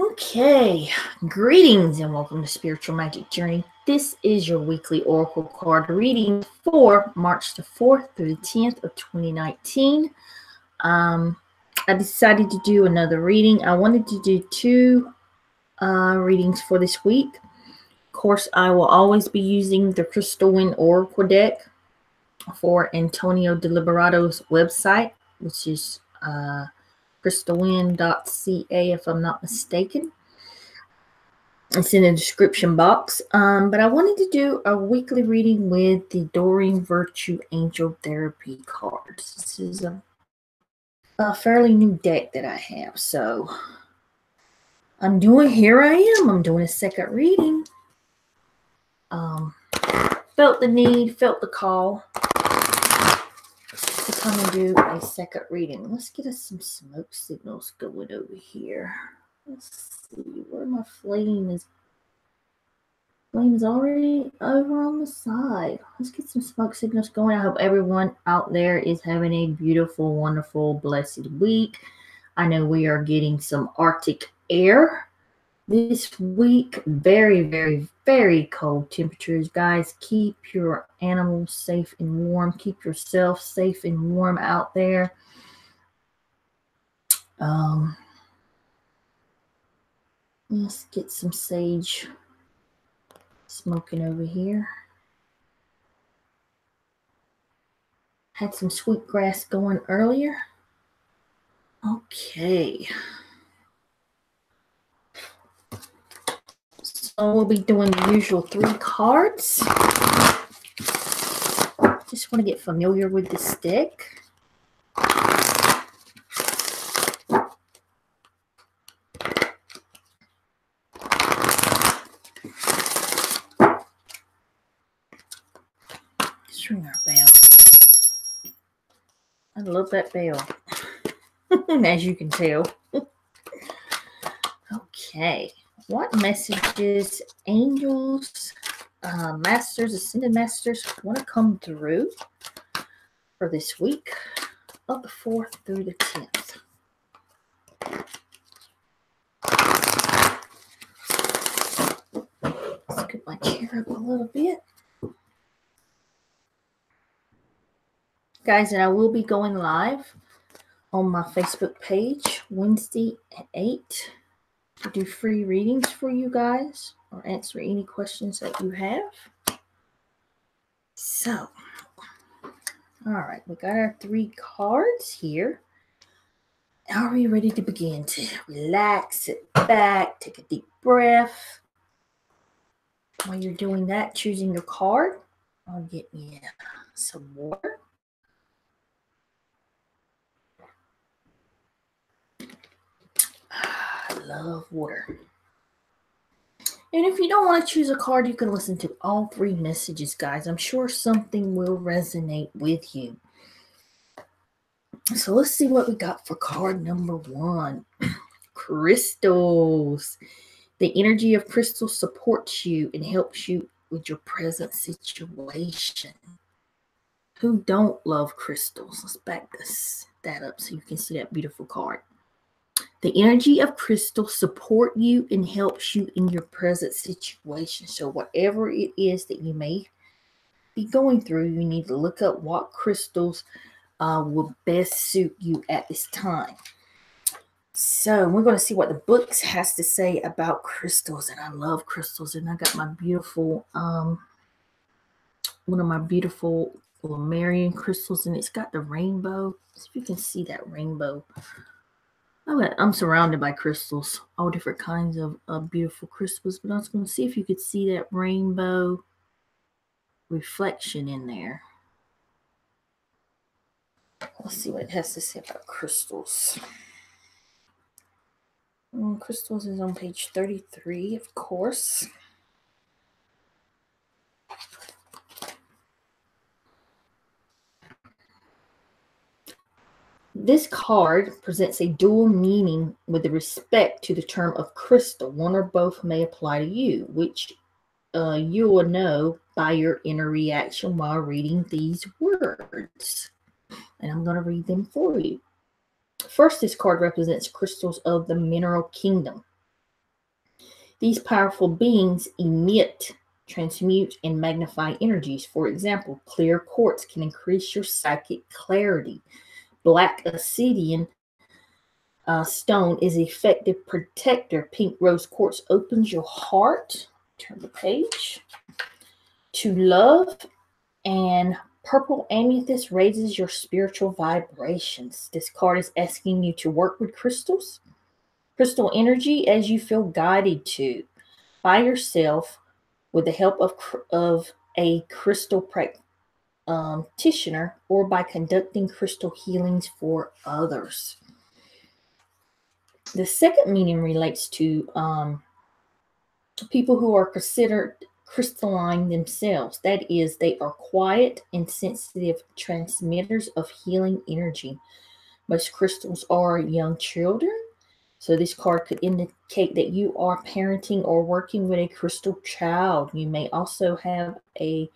Okay, greetings and welcome to Spiritual Magic Journey. This is your weekly Oracle card reading for March the 4th through the 10th of 2019. I decided to do another reading. I wanted to do two readings for this week. Of course, I will always be using the Crystal Wind Oracle deck for Antonio Deliberado's website, which is crystalwind.ca if I'm not mistaken. It's in the description box. But I wanted to do a weekly reading with the Doreen Virtue Angel Therapy cards. This is a fairly new deck that I have. So I'm doing a second reading. Felt the need, felt the call to come and do a second reading. Let's get us some smoke signals going over here. Let's see where my flame is already over on the side. Let's get some smoke signals going. I hope everyone out there is having a beautiful, wonderful, blessed week. I know we are getting some Arctic air this week. Very, very, very cold temperatures. Guys, keep your animals safe and warm. Keep yourself safe and warm out there. Let's get some sage smoking over here. Had some sweet grass going earlier. Okay. So we'll be doing the usual 3 cards. Just want to get familiar with this deck. Let's ring our bell. I love that bell, as you can tell. Okay. What messages angels, masters, ascended masters want to come through for this week of the 4th through the 10th? Let's get my chair up a little bit. Guys, and I will be going live on my Facebook page Wednesday at 8 to do free readings for you guys or answer any questions that you have. So, all right, we got our 3 cards here. Are we ready to begin to relax, sit back, take a deep breath? While you're doing that, choosing your card, I'll get me some water. I love water. And if you don't want to choose a card, you can listen to all 3 messages, guys. I'm sure something will resonate with you. So let's see what we got for card number 1. Crystals. The energy of crystals supports you and helps you with your present situation. Who don't love crystals? Let's back that up so you can see that beautiful card. The energy of crystals support you and helps you in your present situation. So whatever it is that you may be going through, you need to look up what crystals will best suit you at this time. So we're going to see what the books has to say about crystals. And I love crystals. And I got my beautiful, one of my beautiful Marian crystals. And it's got the rainbow. So if you can see that rainbow. I'm surrounded by crystals, all different kinds of beautiful crystals, but I was going to see if you could see that rainbow reflection in there. Let's see what it has to say about crystals. Crystals is on page 33, of course. This card presents a dual meaning with respect to the term of crystal. One or both may apply to you, which you will know by your inner reaction while reading these words. And I'm going to read them for you. First, this card represents crystals of the mineral kingdom. These powerful beings emit, transmute, and magnify energies. For example, clear quartz can increase your psychic clarity. Black obsidian stone is an effective protector. Pink rose quartz opens your heart. Turn the page. To love. And purple amethyst raises your spiritual vibrations. This card is asking you to work with crystals. Crystal energy as you feel guided to. By yourself with the help of a crystal practitioner or by conducting crystal healings for others. The second meaning relates to people who are considered crystalline themselves. That is, they are quiet and sensitive transmitters of healing energy. Most crystals are young children. So this card could indicate that you are parenting or working with a crystal child. You may also have a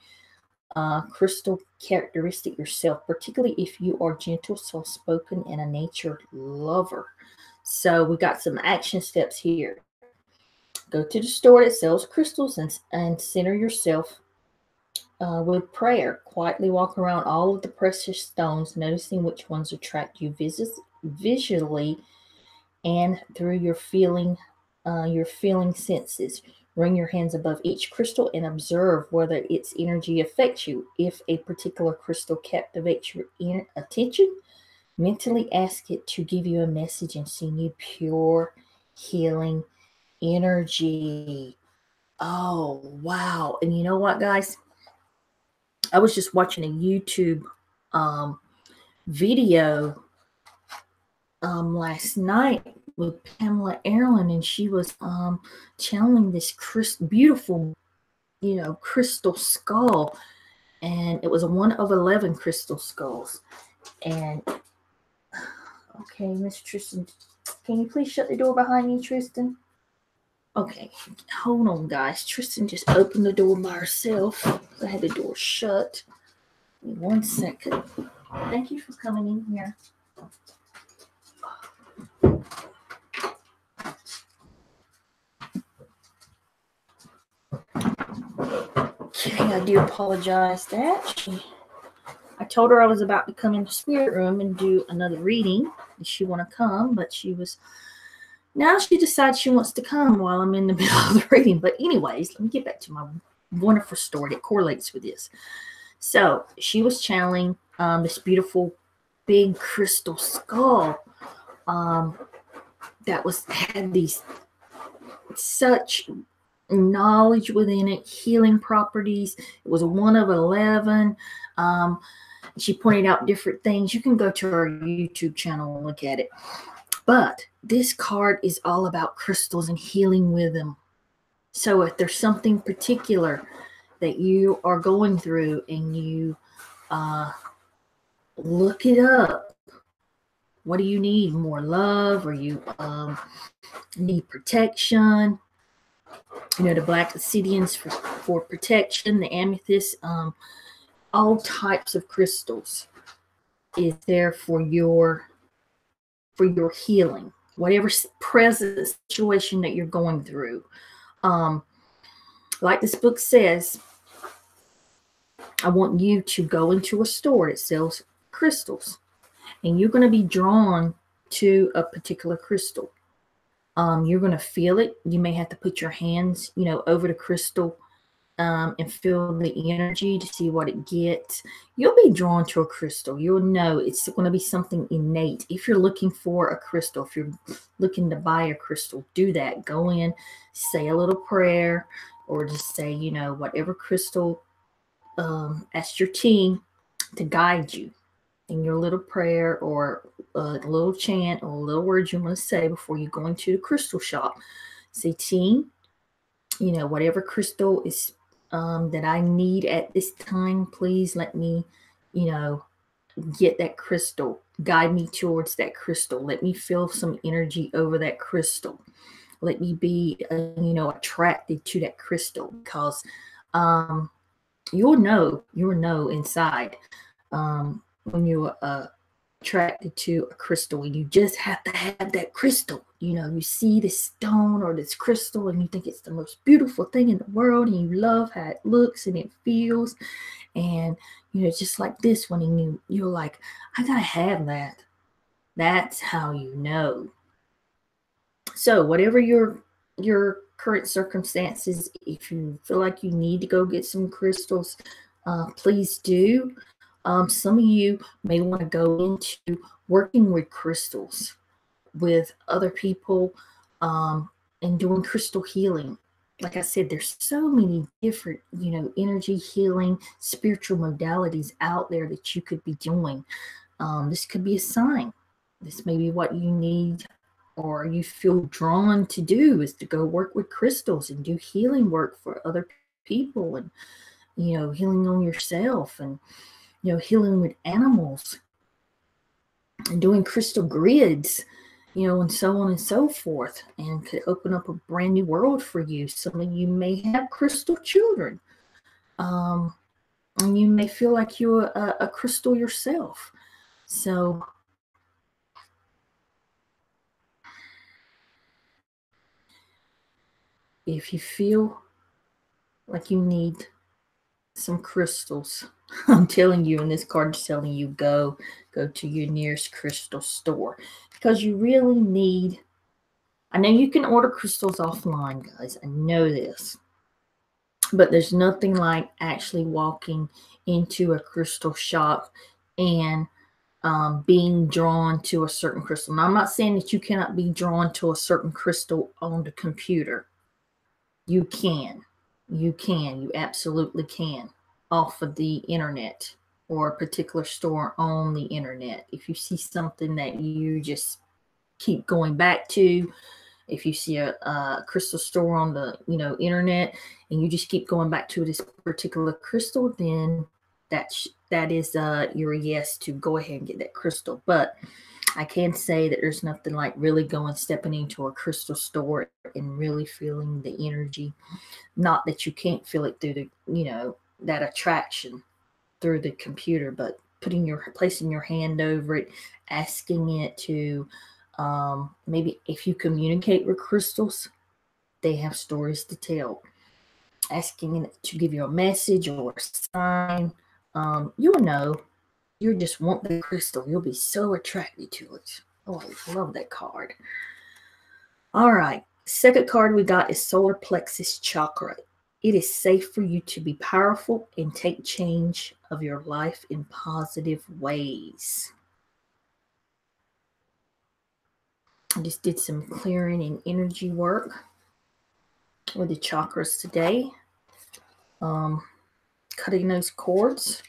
crystal characteristic yourself, particularly if you are gentle, soft-spoken, and a nature lover. So we got some action steps here. Go to the store that sells crystals and center yourself with prayer. Quietly walk around all of the precious stones, noticing which ones attract you visually and through your feeling senses. Bring your hands above each crystal and observe whether its energy affects you. If a particular crystal captivates your attention, mentally ask it to give you a message and send you pure healing energy. Oh, wow. And you know what, guys? I was just watching a YouTube video last night with Pamela Erlin, and she was channeling this beautiful, crystal skull, and it was a 1 of 11 crystal skulls. And okay, Miss Tristan, can you please shut the door behind you, Tristan? Okay, hold on, guys. Tristan just opened the door by herself. I had the door shut. Give me 1 second. Thank you for coming in here. Okay, I do apologize that I told her I was about to come in the spirit room and do another reading. Did she want to come? But now she decides she wants to come while I'm in the middle of the reading. But anyways, let me get back to my wonderful story that correlates with this. So she was channeling this beautiful big crystal skull that had these such knowledge within it, healing properties. It was a 1 of 11. She pointed out different things. You can go to her YouTube channel and look at it. But this card is all about crystals and healing with them. So if there's something particular that you are going through and you look it up, what do you need? More love, or you need protection? The black obsidians for protection, the amethyst, all types of crystals is there for your healing, whatever present situation that you're going through. Like this book says, I want you to go into a store that sells crystals, and you're going to be drawn to a particular crystal. You're going to feel it. You may have to put your hands, over the crystal and feel the energy to see what it gets. You'll be drawn to a crystal. You'll know it's going to be something innate. If you're looking for a crystal, if you're looking to buy a crystal, do that. Go in, say a little prayer, or just say, whatever crystal, ask your team to guide you in your little prayer or a little chant or a little words you want to say before you go into the crystal shop. Say, team, whatever crystal is that I need at this time, please let me, get that crystal. Guide me towards that crystal. Let me feel some energy over that crystal. Let me be, attracted to that crystal, because you'll know inside when you attracted to a crystal, and you just have to have that crystal. You see this stone or this crystal and you think it's the most beautiful thing in the world, and you love how it looks and it feels, and just like this one, and you're like, I gotta have that. That's how you know. So whatever your current circumstances, if you feel like you need to go get some crystals, please do. Some of you may want to go into working with crystals with other people, and doing crystal healing. Like I said, there's so many different, energy healing, spiritual modalities out there that you could be doing. This could be a sign. This may be what you need, or you feel drawn to do, is to go work with crystals and do healing work for other people, and healing on yourself, and healing with animals, and doing crystal grids, and so on and so forth, and could open up a brand new world for you. Some of you may have crystal children, and you may feel like you're a crystal yourself. So if you feel like you need some crystals, I'm telling you, and this card is telling you, go to your nearest crystal store, because you really need. I know you can order crystals offline, guys. I know this. But there's nothing like actually walking into a crystal shop and being drawn to a certain crystal. Now, I'm not saying that you cannot be drawn to a certain crystal on the computer. You can. You absolutely can, off of the internet or a particular store on the internet. If you see something that you just keep going back to, if you see a crystal store on the internet and you just keep going back to this particular crystal, then that is your yes to go ahead and get that crystal. But I can say that there's nothing like really stepping into a crystal store and really feeling the energy. Not that you can't feel it through the that attraction through the computer, but placing your hand over it, asking it to, maybe if you communicate with crystals, they have stories to tell. Asking it to give you a message or a sign, you'll know. You just want the crystal. You'll be so attracted to it. Oh, I love that card. All right. Second card we got is solar plexus chakra. It is safe for you to be powerful and take change of your life in positive ways. I just did some clearing and energy work with the chakras today, cutting those cords.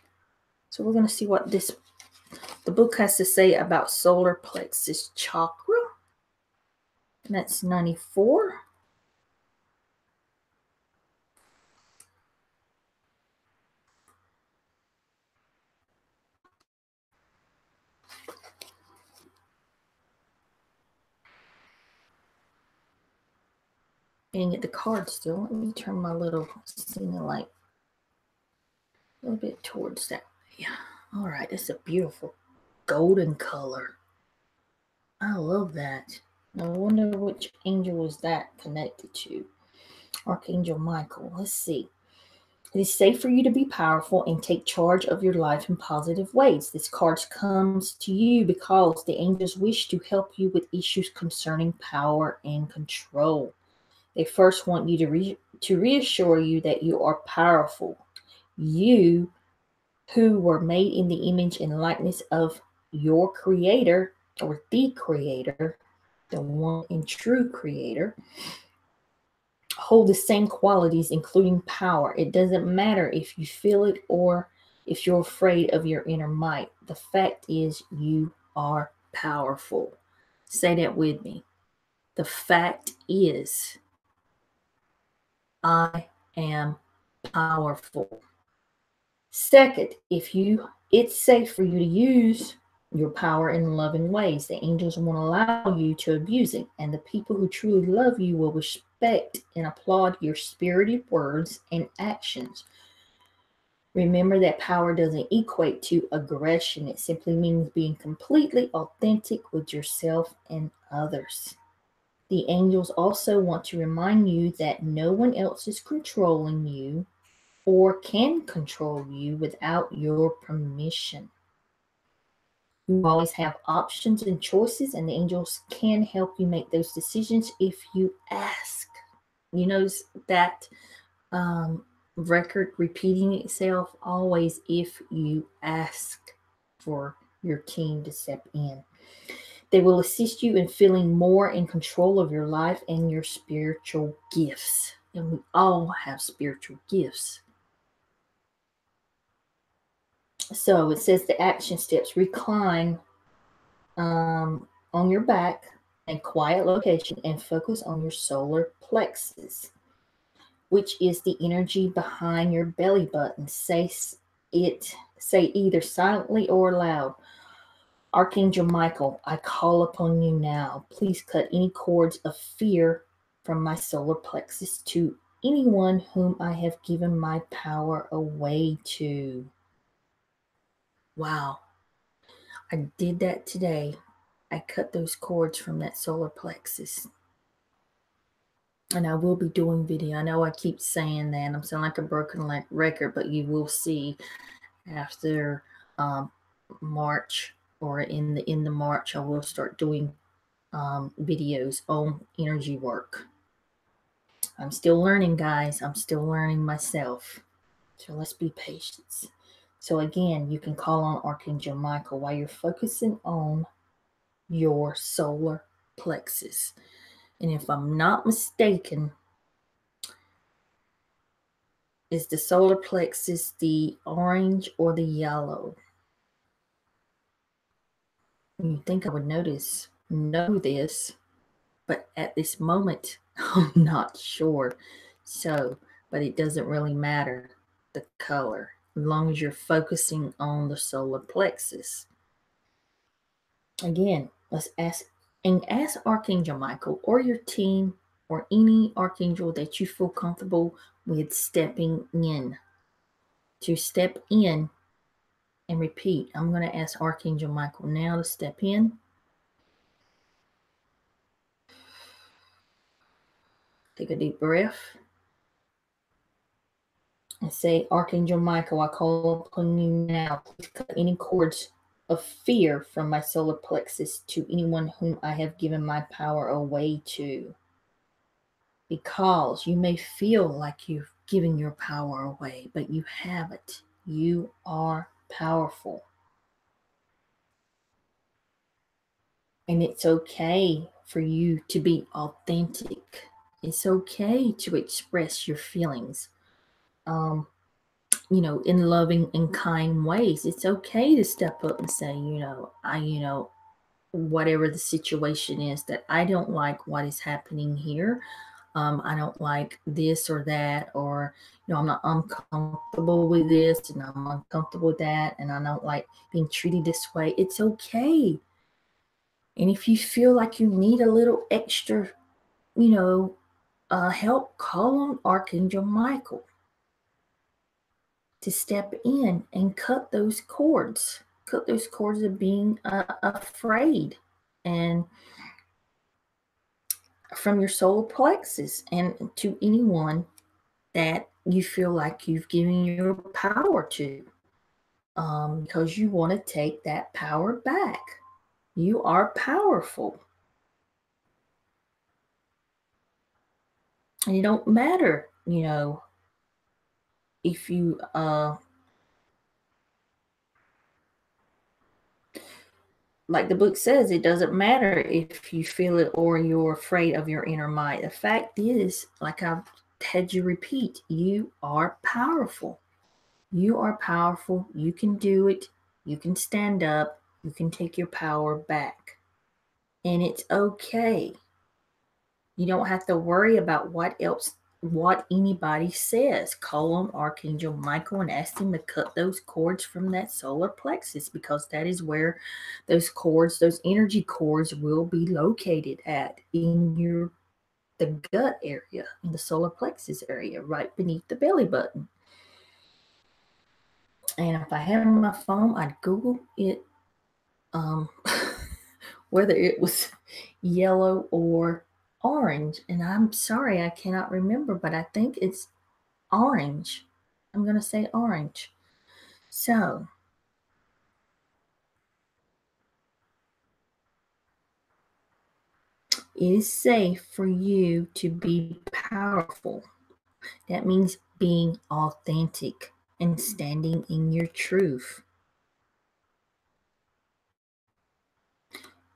So we're going to see what the book has to say about solar plexus chakra. And that's 94. And get the card still. Let me turn my little signal light a little bit towards that. Yeah. All right. It's a beautiful golden color. I love that. I wonder which angel was that connected to. Archangel Michael. Let's see. It is safe for you to be powerful and take charge of your life in positive ways. This card comes to you because the angels wish to help you with issues concerning power and control. They first want you to reassure you that you are powerful. You, who were made in the image and likeness of your creator, or the creator, the one and true creator, hold the same qualities, including power. It doesn't matter if you feel it or if you're afraid of your inner might. The fact is, you are powerful. Say that with me. The fact is, I am powerful. Second, it's safe for you to use your power in loving ways. The angels won't allow you to abuse it, and the people who truly love you will respect and applaud your spirited words and actions. Remember that power doesn't equate to aggression. It simply means being completely authentic with yourself and others. The angels also want to remind you that no one else is controlling you or can control you without your permission. You always have options and choices, and the angels can help you make those decisions if you ask. You know that record repeating itself always, if you ask for your team to step in. They will assist you in feeling more in control of your life and your spiritual gifts. And we all have spiritual gifts. So it says the action steps: recline on your back in a quiet location and focus on your solar plexus, which is the energy behind your belly button. Say either silently or loud: Archangel Michael, I call upon you now. Please cut any cords of fear from my solar plexus to anyone whom I have given my power away to. Wow. I did that today. I cut those cords from that solar plexus. And I will be doing video. I know I keep saying that. I'm sounding like a broken record, but you will see after March, or in the March, I will start doing videos on energy work. I'm still learning, guys. I'm still learning myself. So let's be patient. So again, you can call on Archangel Michael while you're focusing on your solar plexus. And if I'm not mistaken, is the solar plexus the orange or the yellow? You think I would know this, but at this moment, I'm not sure. So, but it doesn't really matter the color, as long as you're focusing on the solar plexus. Again, let's ask Archangel Michael or your team or any archangel that you feel comfortable with stepping in. To step in and repeat. I'm going to ask Archangel Michael now to step in. Take a deep breath and say, Archangel Michael, I call upon you now. Please cut any cords of fear from my solar plexus to anyone whom I have given my power away to. Because you may feel like you've given your power away, but you haven't. You are powerful. And it's okay for you to be authentic. It's okay to express your feelings, in loving and kind ways. It's okay to step up and say, whatever the situation is, that I don't like what is happening here. I don't like this or that, or, I'm not uncomfortable with this and I'm uncomfortable with that, and I don't like being treated this way. It's okay. And if you feel like you need a little extra, help, call on Archangel Michael to step in and cut those cords. Cut those cords of being afraid and from your solar plexus, and to anyone that you feel like you've given your power to, because you want to take that power back. You are powerful. And it don't matter, if you like the book says, it doesn't matter if you feel it or you're afraid of your inner might. The fact is, like I've had you repeat, you are powerful. You are powerful. You can do it. You can stand up. You can take your power back. And it's okay. You don't have to worry about what anybody says. Call on Archangel Michael and ask him to cut those cords from that solar plexus, because that is where those cords, those energy cords, will be located at, in the gut area, in the solar plexus area, right beneath the belly button. And if I had my phone, I'd Google it, whether it was yellow or orange. And I'm sorry, I cannot remember, but I think it's orange. I'm going to say orange. So, it is safe for you to be powerful. That means being authentic and standing in your truth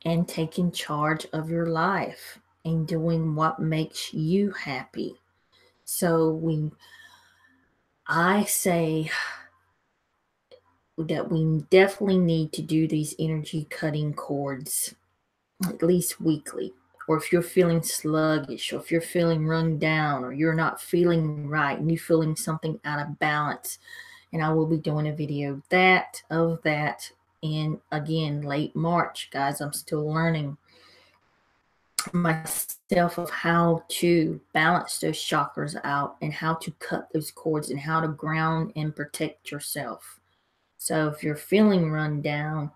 and taking charge of your life and doing what makes you happy. So I say that we definitely need to do these energy cutting cords at least weekly. Or if you're feeling sluggish, or if you're feeling run down, or you're not feeling right, and you're feeling something out of balance, and I will be doing a video of that in, again, late March, guys. I'm still learning myself of how to balance those chakras out and how to cut those cords and how to ground and protect yourself. So if you're feeling run down,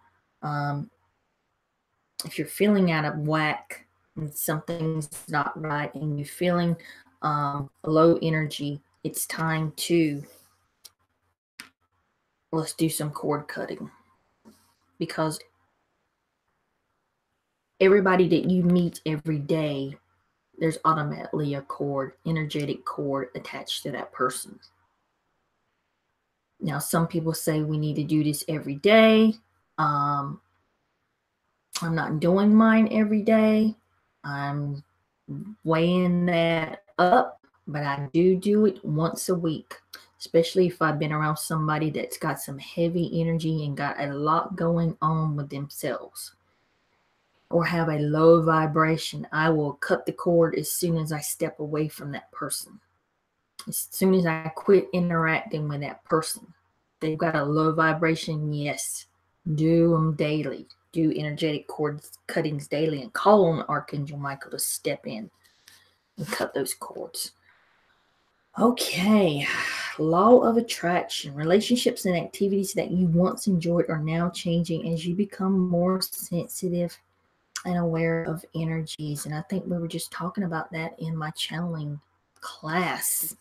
if you're feeling out of whack and something's not right and you're feeling low energy, it's time to let's do some cord cutting, because everybody that you meet every day, there's automatically a cord, energetic cord attached to that person. Now, some people say we need to do this every day. I'm not doing mine every day. I'm weighing that up, but I do it once a week, especially if I've been around somebody that's got some heavy energy and got a lot going on with themselves or have a low vibration. I will cut the cord as soon as I step away from that person. As soon as I quit interacting with that person. They've got a low vibration, yes, do them daily. Do energetic cord cuttings daily and call on Archangel Michael to step in and cut those cords. Okay, law of attraction. Relationships and activities that you once enjoyed are now changing as you become more sensitive and aware of energies. And I think we were just talking about that in my channeling class.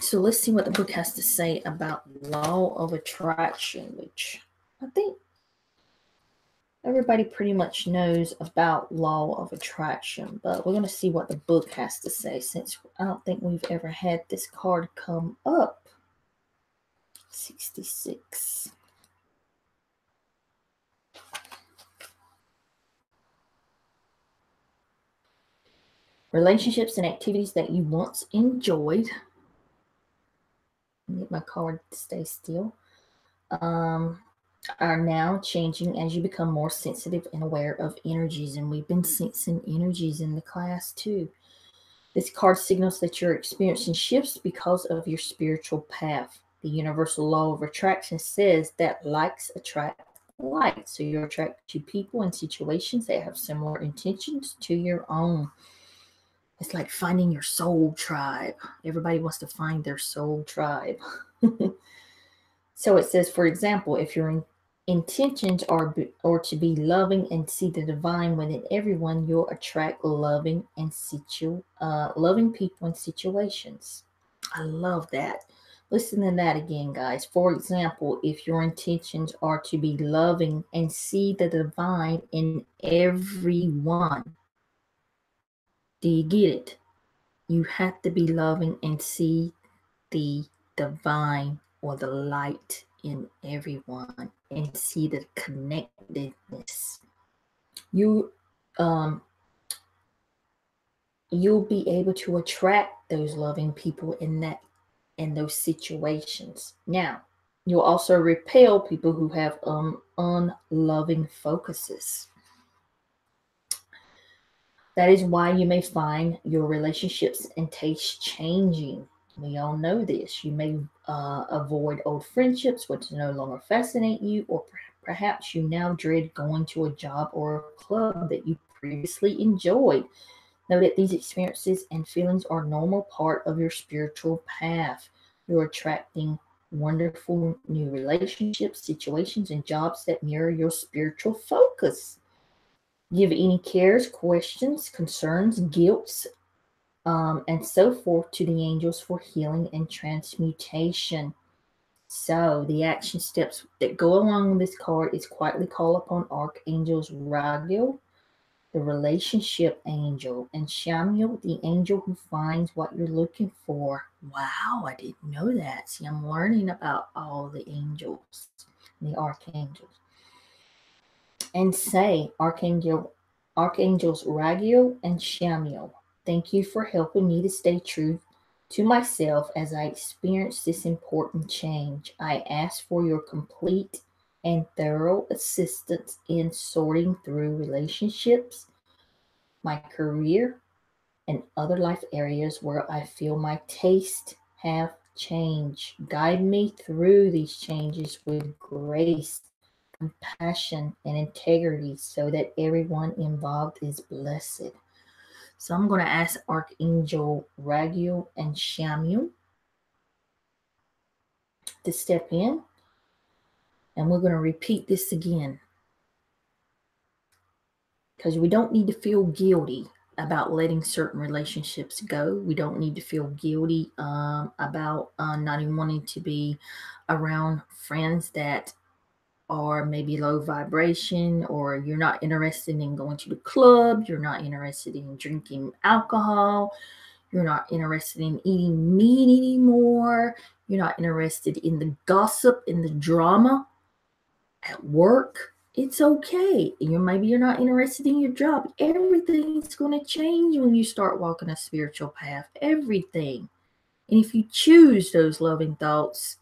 So let's see what the book has to say about law of attraction, which I think everybody pretty much knows about law of attraction, but we're going to see what the book has to say, since I don't think we've ever had this card come up. 66. Relationships and activities that you once enjoyed. Get my card to stay still. Are now changing as you become more sensitive and aware of energies. And we've been sensing energies in the class too. This card signals that you're experiencing shifts because of your spiritual path. The universal law of attraction says that likes attract like. So you're attracted to people and situations that have similar intentions to your own. It's like finding your soul tribe. Everybody wants to find their soul tribe. So it says, for example, if your intentions are to be loving and see the divine within everyone, you'll attract loving people and situations. I love that. Listen to that again, guys. For example, if your intentions are to be loving and see the divine in everyone, do you get it? You have to be loving and see the divine or the light in everyone and see the connectedness. You'll be able to attract those loving people in those situations. Now, you'll also repel people who have unloving focuses. That is why you may find your relationships and tastes changing. We all know this. You may avoid old friendships which no longer fascinate you, or perhaps you now dread going to a job or a club that you previously enjoyed. Know that these experiences and feelings are a normal part of your spiritual path. You're attracting wonderful new relationships, situations, and jobs that mirror your spiritual focus. Give any cares, questions, concerns, guilts, and so forth to the angels for healing and transmutation. So, the action steps that go along with this card is quietly call upon archangels Raguel, the relationship angel, and Shamiel, the angel who finds what you're looking for. Wow, I didn't know that. See, I'm learning about all the angels, the archangels. And say, Archangels Raguel and Shamiel, thank you for helping me to stay true to myself as I experience this important change. I ask for your complete and thorough assistance in sorting through relationships, my career, and other life areas where I feel my taste have changed. Guide me through these changes with grace, compassion, and integrity so that everyone involved is blessed. So I'm going to ask Archangel Raguel and Shamiel to step in, and we're going to repeat this again because we don't need to feel guilty about letting certain relationships go. We don't need to feel guilty about not even wanting to be around friends that are maybe low vibration, or you're not interested in going to the club, you're not interested in drinking alcohol, you're not interested in eating meat anymore, you're not interested in the gossip and the drama at work. It's okay. Maybe you're not interested in your job. Everything's going to change when you start walking a spiritual path. Everything. And if you choose those loving thoughts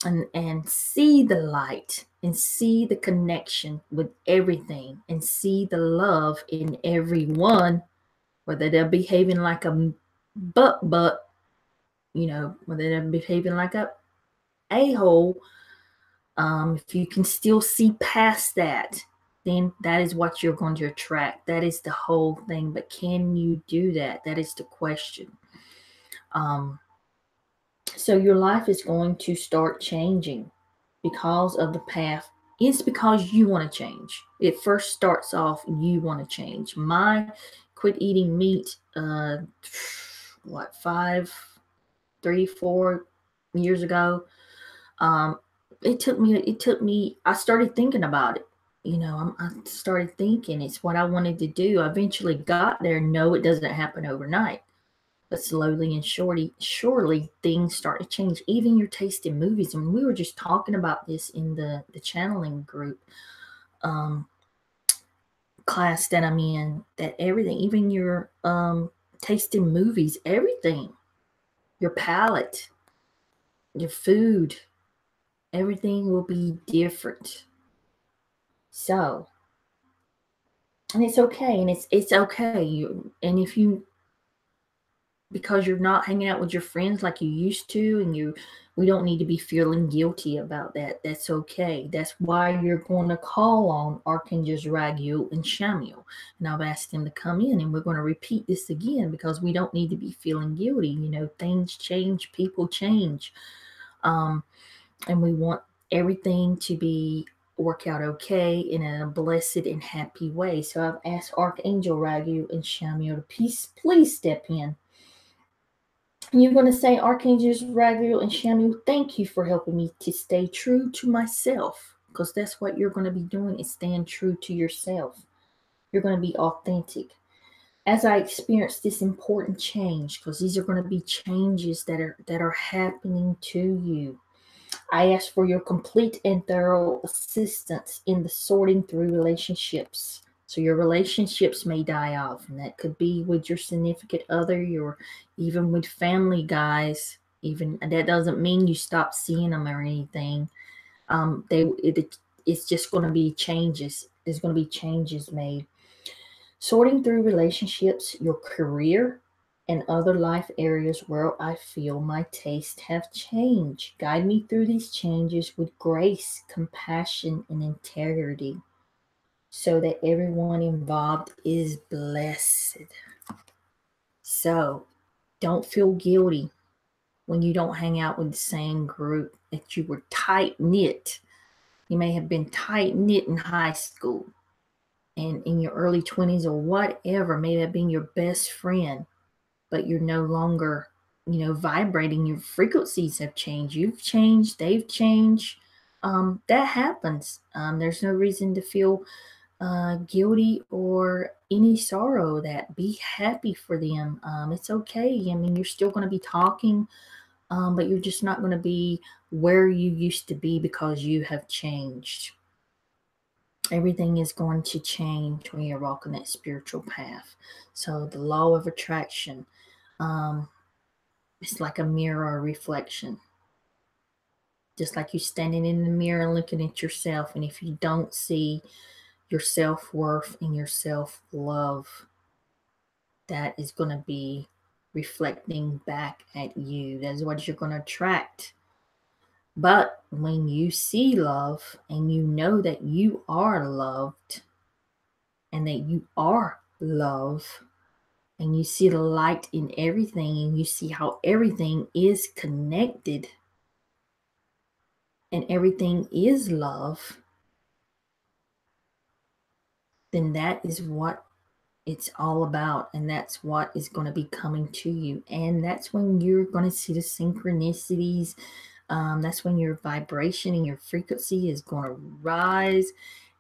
and see the light and see the connection with everything and see the love in everyone, whether they're behaving like a but, whether they're behaving like a-hole, if you can still see past that, then that is what you're going to attract. That is the whole thing. But can you do that? That is the question. So your life is going to start changing because of the path. It's because you want to change. It first starts off, you want to change. My quit eating meat, 3-4 years ago. It took me, I started thinking about it. I started thinking it's what I wanted to do. I eventually got there. No, it doesn't happen overnight. But slowly and surely things start to change. Even your taste in movies. And we were just talking about this in the channeling group class that I'm in, that everything, even your taste in movies, everything, your palate, your food, everything will be different. So, and it's okay. And it's okay. And if you, because you're not hanging out with your friends like you used to, and we don't need to be feeling guilty about that. That's okay. That's why you're going to call on Archangels Raguel and Shamiel. And I've asked them to come in, and we're going to repeat this again because we don't need to be feeling guilty. Things change, people change. And we want everything to work out okay in a blessed and happy way. So I've asked Archangel Raguel and Shamiel to please step in. And you're going to say, Archangels Raguel and Shamiel, thank you for helping me to stay true to myself. Because that's what you're going to be doing, is staying true to yourself. You're going to be authentic. As I experience this important change, because these are going to be changes that are happening to you, I ask for your complete and thorough assistance in the sorting through relationships. So your relationships may die off, and that could be with your significant other, or even with family guys. Even that doesn't mean you stop seeing them or anything. It's just going to be changes. There's going to be changes made. Sorting through relationships, your career, and other life areas where I feel my tastes have changed. Guide me through these changes with grace, compassion, and integrity so that everyone involved is blessed. So don't feel guilty when you don't hang out with the same group that you were tight knit. You may have been tight knit in high school and in your early 20s or whatever, maybe have been your best friend, but you're no longer, vibrating. Your frequencies have changed. You've changed. They've changed. That happens. There's no reason to feel guilty or any sorrow. That be happy for them. It's okay. I mean, you're still going to be talking, but you're just not going to be where you used to be because you have changed. Everything is going to change when you're walking that spiritual path. So the law of attraction, it's like a mirror or reflection. Just like you standing in the mirror and looking at yourself, and if you don't see your self-worth and your self-love, that is going to be reflecting back at you. That is what you're going to attract. But when you see love and you know that you are loved and that you are love, and you see the light in everything, and you see how everything is connected and everything is love, then that is what it's all about, and that's what is going to be coming to you. And that's when you're going to see the synchronicities. That's when your vibration and your frequency is going to rise,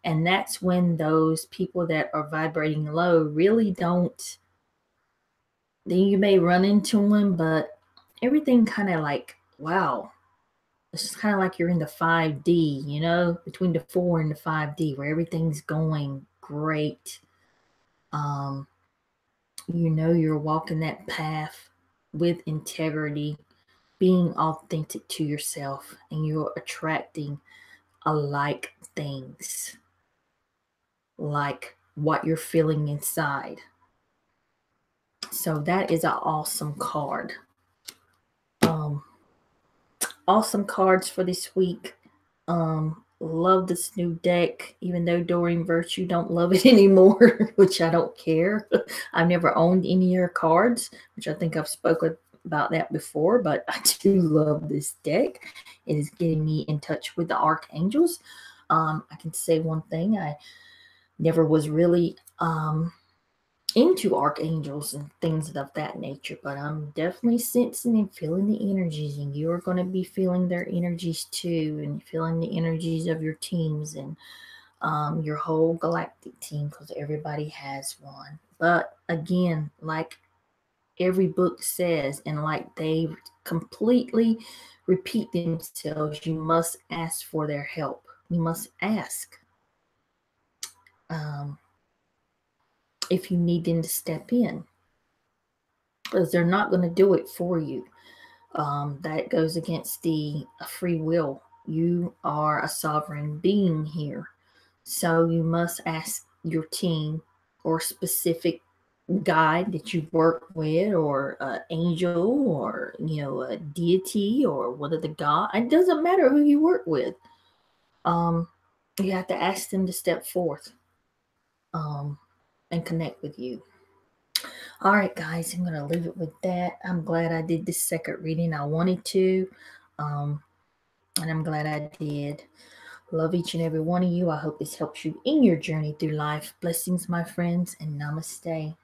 and that's when those people that are vibrating low really don't, then you may run into them, but everything kind of like, wow, it's kind of like you're in the 5D, between the 4 and the 5D, where everything's going great. You're walking that path with integrity, being authentic to yourself, and you're attracting alike things, like what you're feeling inside. So that is an awesome card. Awesome cards for this week. Love this new deck, even though Doreen Virtue don't love it anymore, which I don't care. I've never owned any of her cards, which I think I've spoken about that before, but I do love this deck. It is getting me in touch with the archangels. I can say one thing: I never was really into archangels and things of that nature, but I'm definitely sensing and feeling the energies, and you're going to be feeling their energies too, and feeling the energies of your teams and your whole galactic team, because everybody has one. But again, like every book says, and like they completely repeat themselves, you must ask for their help. You must ask if you need them to step in, because they're not going to do it for you. That goes against the free will. You are a sovereign being here, so you must ask your team or specific guide that you work with, or an angel, or a deity, or what are the god. It doesn't matter who you work with. You have to ask them to step forth and connect with you. All right, guys, I'm going to leave it with that. I'm glad I did this second reading. I wanted to, and I'm glad I did. Love each and every one of you. I hope this helps you in your journey through life. Blessings, my friends, and namaste.